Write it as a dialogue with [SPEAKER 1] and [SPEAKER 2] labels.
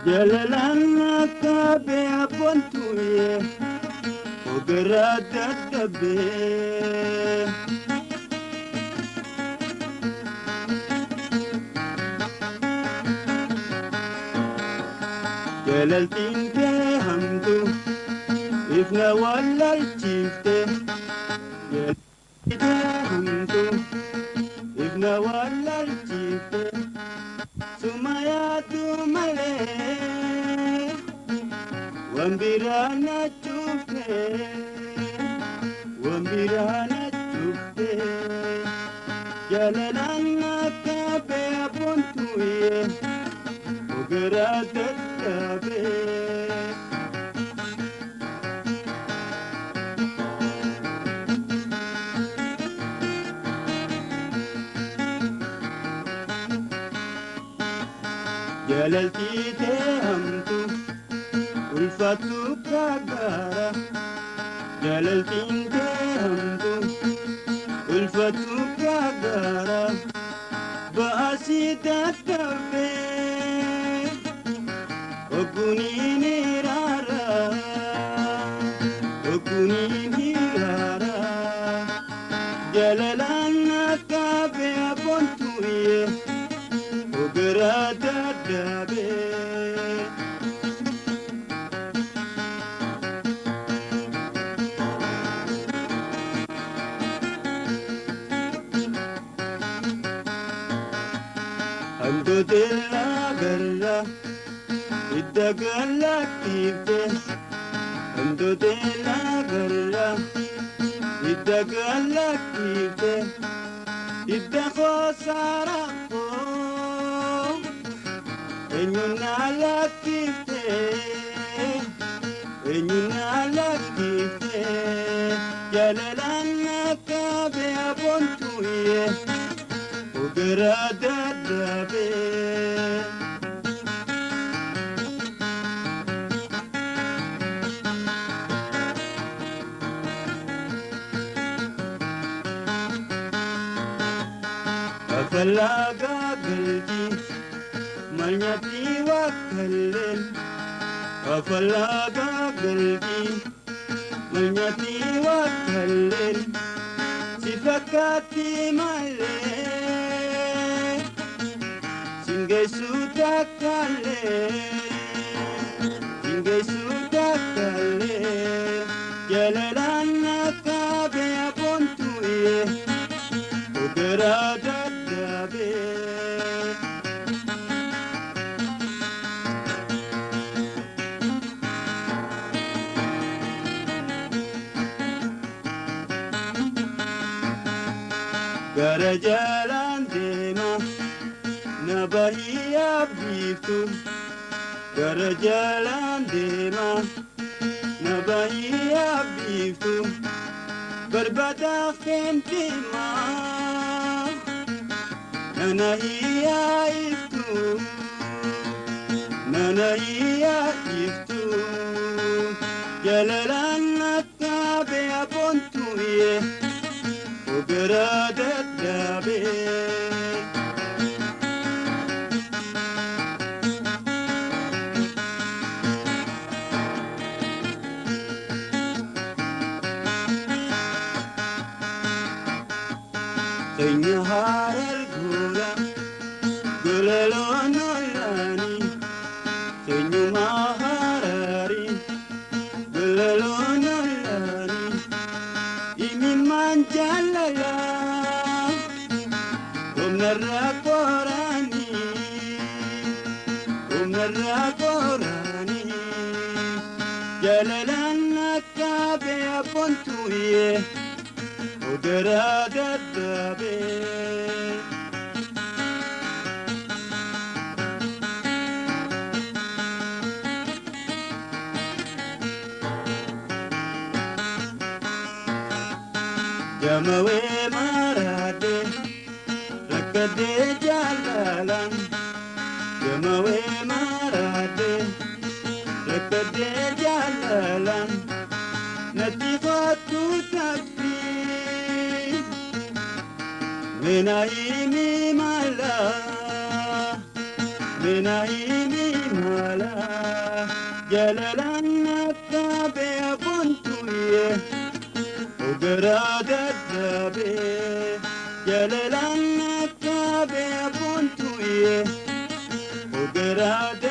[SPEAKER 1] Jalalana kabe apontuye Ugarada dabe Jalal tinte hamdu Ifna wallal chifte Jalal tinte hamdu Ifna wallal chifte Sumaya tumale Wambirana chufte Wambirana chufte Jalalana kabe apontuye Ugarada dabe Jalaltite hamtu ulfatu kagara Jalaltite hamtu ulfatu kagara Baasi databe Okunini rara Okunini rara Jalalana kabe apontuye Ugarada dabe Hamdu dilla garra Idda galaktifte Hamdu dilla garra Idda galaktifte Idda khosara Enyuna lakifte Enyuna lakifte Jalalana kabe apontuye Ugarada dabe Afalaga galgi Manyati wakallen Afalaga galgi Manyati wakallen Sifakati male Singay sudakale Singay sudakale Jalalana kabe apontuye Ugarada dabe Gara jalan dema Nabahiya biftu Gara jalan dema Nabahiya biftu Berbada fentima Nanahiya iftu Nanahiya iftu Jalalana kabe apontuye Ugarada dabe Kenya harar gula Gulalo nolani Kenya maharari Gulalo nolani Imin manjalala Umnarra korani Umnarra korani Jalalana kabe apontuye Ugarada dabe Jamawe marade Rakade jalalan Jamawe marade Rakade jalalan Natifatu takfi Menaimi mala Menaimi mala جلالك بيبنتوي وقراد الدبي جلالك بيبنتوي وقراد